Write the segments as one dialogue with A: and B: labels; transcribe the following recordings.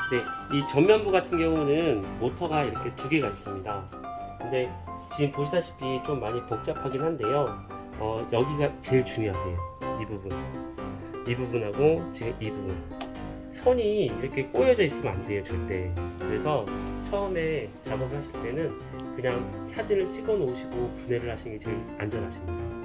A: 네, 이 전면부 같은 경우는 모터가 이렇게 두 개가 있습니다. 근데 지금 보시다시피 좀 많이 복잡하긴 한데요. 여기가 제일 중요하세요. 이 부분. 이 부분하고 지금 이 부분. 선이 이렇게 꼬여져 있으면 안 돼요, 절대. 그래서 처음에 작업하실 때는 그냥 사진을 찍어 놓으시고 분해를 하시는 게 제일 안전하십니다.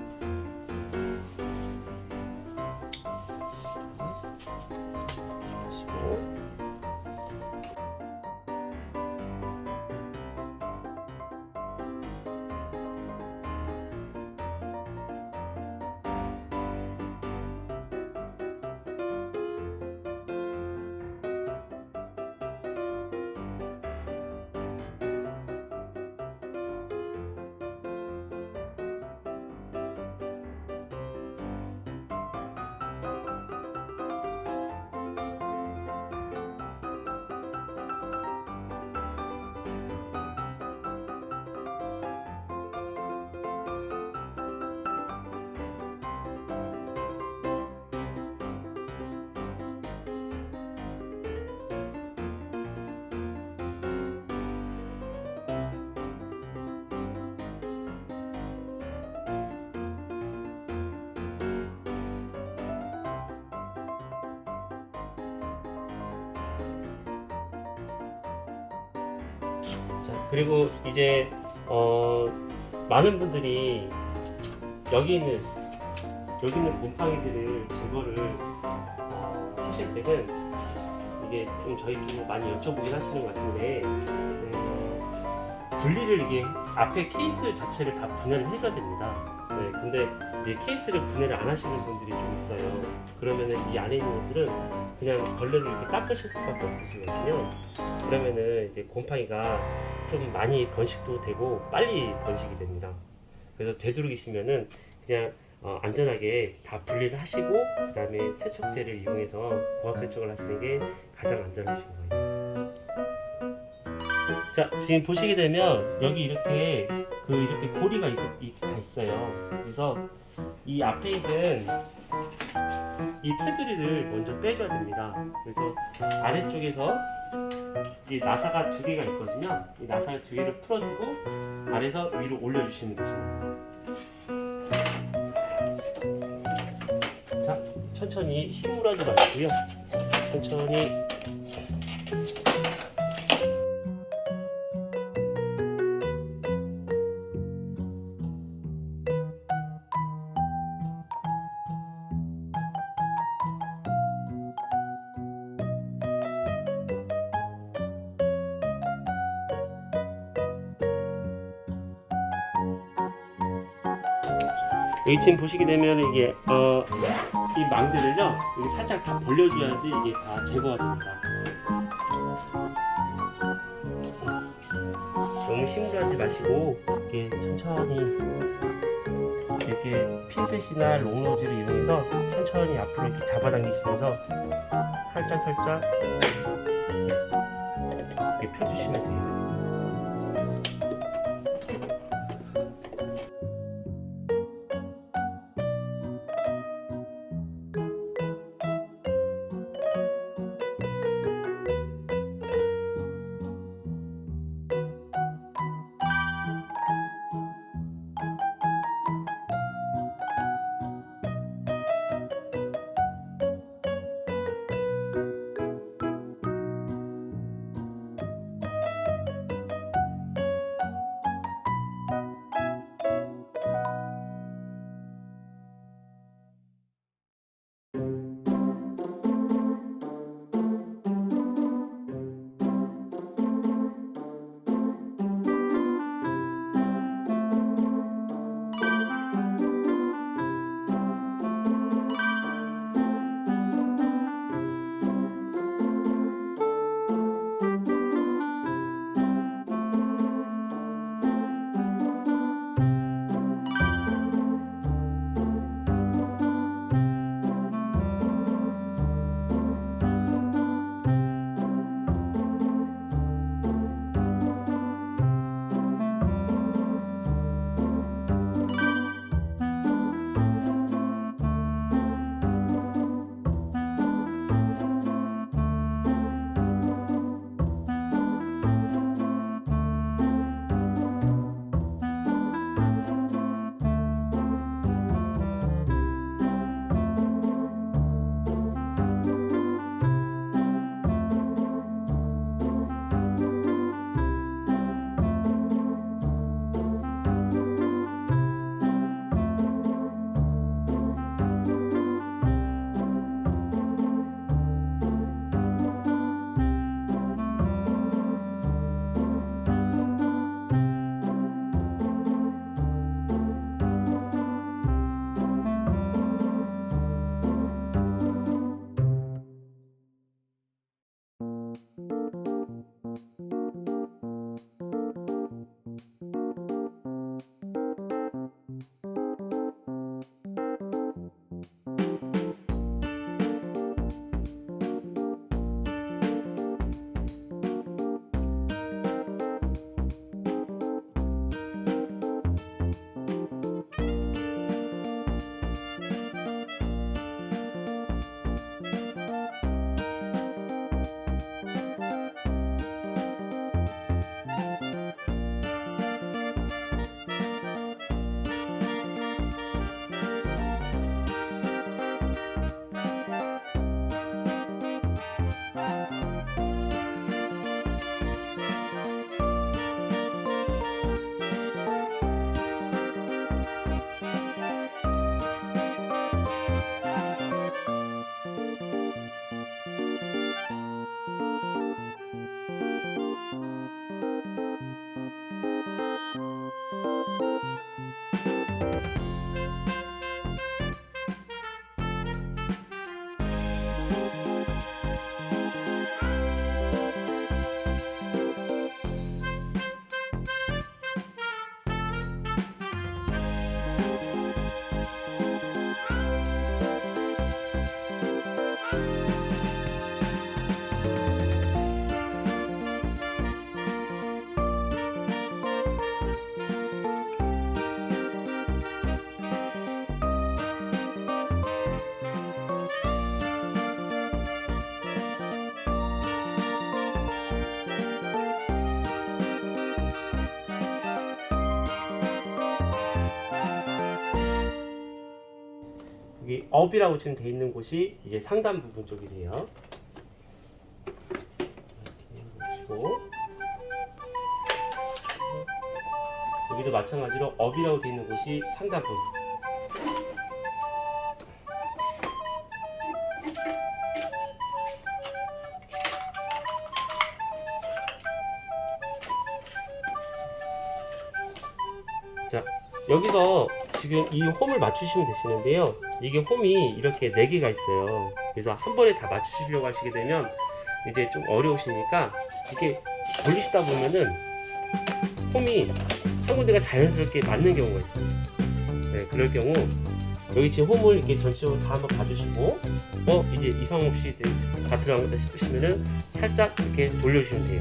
A: 자, 그리고 이제 많은 분들이 여기 있는 곰팡이들을 제거를 하실 때는 이게 좀 저희 좀 많이 여쭤보긴 하시는 것 같은데 분리를 이게 앞에 케이스 자체를 다 분해를 해줘야 됩니다. 네, 근데 이제 케이스를 분해를 안 하시는 분들이 좀 있어요. 그러면은 이 안에 있는 것들은 그냥 걸레로 이렇게 닦으실 수밖에 없으시거든요. 그러면은 이제 곰팡이가 좀 많이 번식도 되고 빨리 번식이 됩니다. 그래서 되도록이시면은 그냥 안전하게 다 분리를 하시고 그 다음에 세척제를 이용해서 고압 세척을 하시는 게 가장 안전하신 거예요. 자, 지금 보시게 되면 여기 이렇게 이렇게 고리가 다 있어요. 그래서 이 앞에 있는 이 테두리를 먼저 빼줘야 됩니다. 그래서 아래쪽에서 이 나사가 두 개가 있거든요. 이 나사 두 개를 풀어주고 아래에서 위로 올려주시면 되십니다. 자, 천천히 힘으로 하지 마시고요. 천천히. 여기 지금 보시게 되면 이게 이 망들을요 여기 살짝 다 벌려줘야지 이게 다 제거가 됩니다. 너무 힘으로 하지 마시고 이렇게 천천히 이렇게 핀셋이나 롱노즈를 이용해서 천천히 앞으로 이렇게 잡아당기시면서 살짝 이렇게 펴주시면 돼요. 여기 업이라고 지금 돼 있는 곳이 이제 상단 부분 쪽이세요. 이렇게 보시고, 여기도 마찬가지로 업이라고 돼 있는 곳이 상단 부분. 자, 여기서 지금 이 홈을 맞추시면 되시는데요. 이게 홈이 이렇게 4개가 있어요. 그래서 한 번에 다 맞추시려고 하시게 되면 이제 좀 어려우시니까 이렇게 돌리시다 보면은 홈이 한 군데가 자연스럽게 맞는 경우가 있어요. 네, 그럴 경우 여기 지금 홈을 이렇게 전체적으로 다 한번 봐주시고 이제 이상 없이 다 들어간다 싶으시면은 살짝 이렇게 돌려주시면 돼요.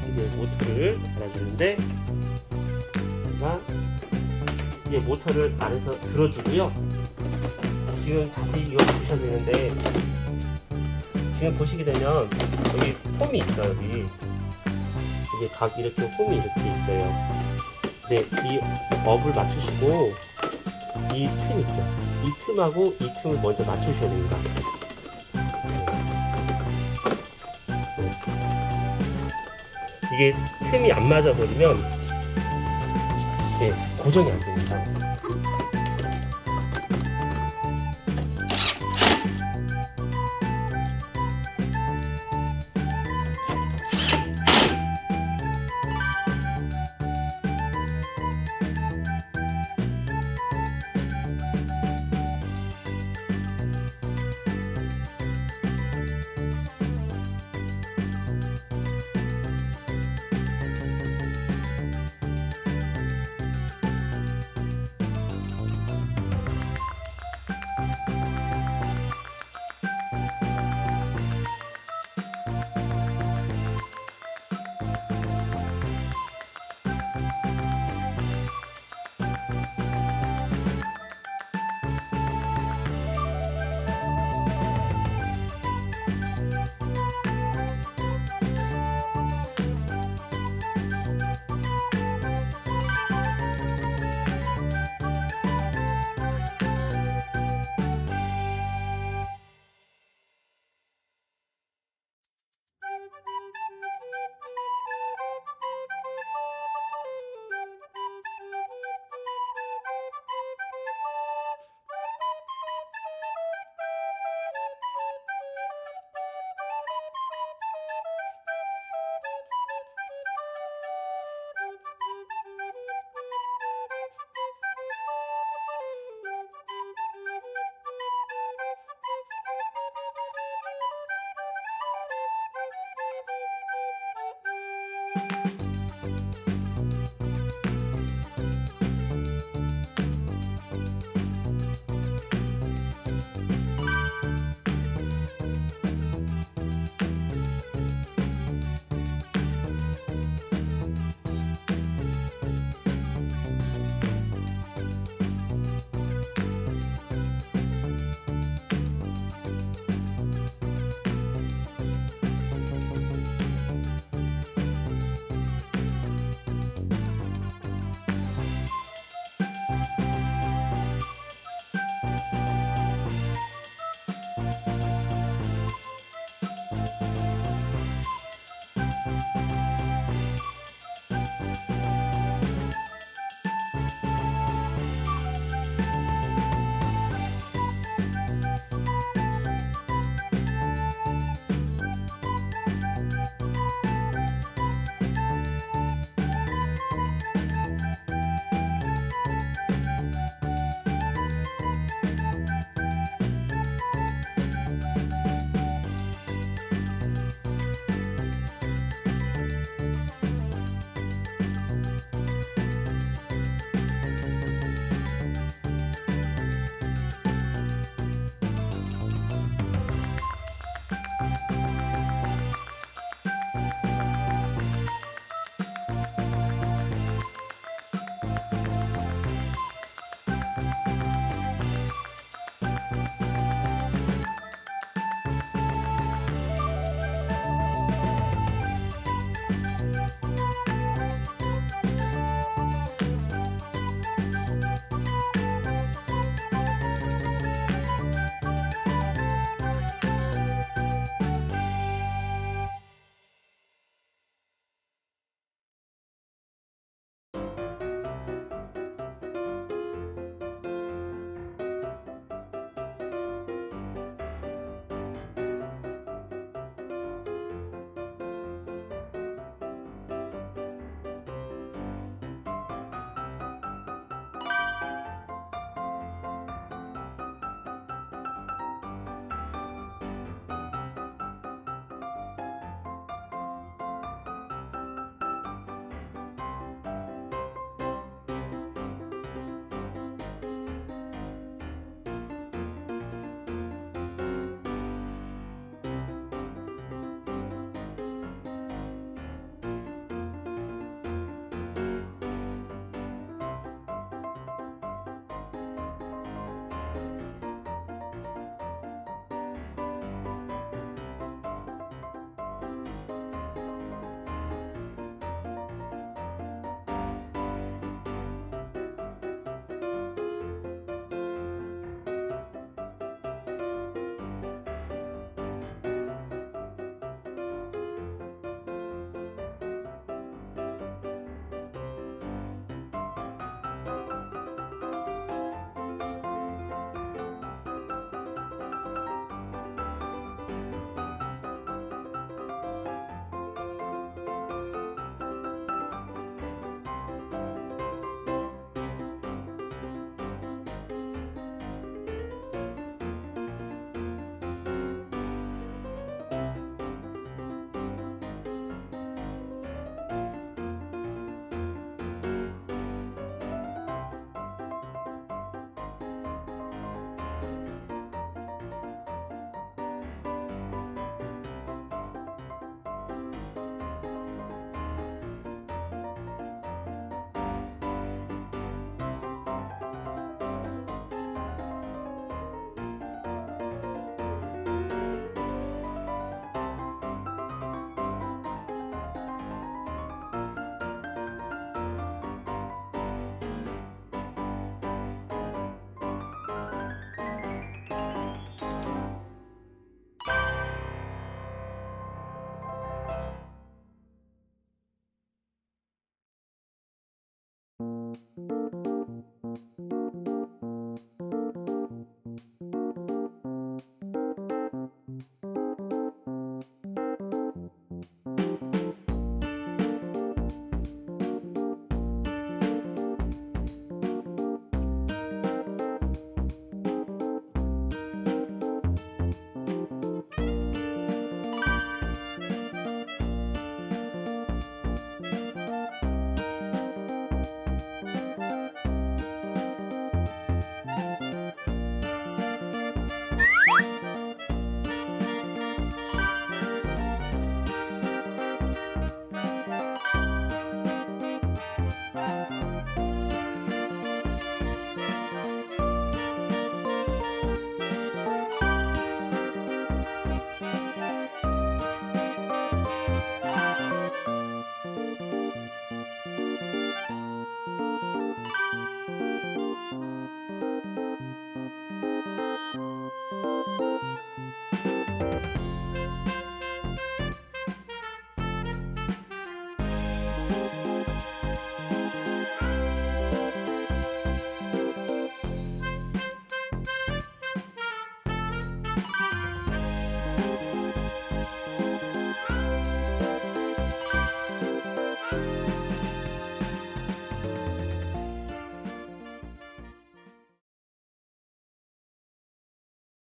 A: 이제 모터를 달아주는데 제가 이제 모터를 안에서 들어주고요. 지금 자세히 이거 보셔야 되는데 지금 보시게 되면 여기 홈이 있어요. 여기 이게 각 이렇게 홈이 이렇게 있어요. 네, 이 업을 맞추시고 이 틈 있죠. 이 틈하고 이 틈을 먼저 맞추셔야 됩니다. 이게 틈이 안 맞아 버리면 고정이 안 됩니다.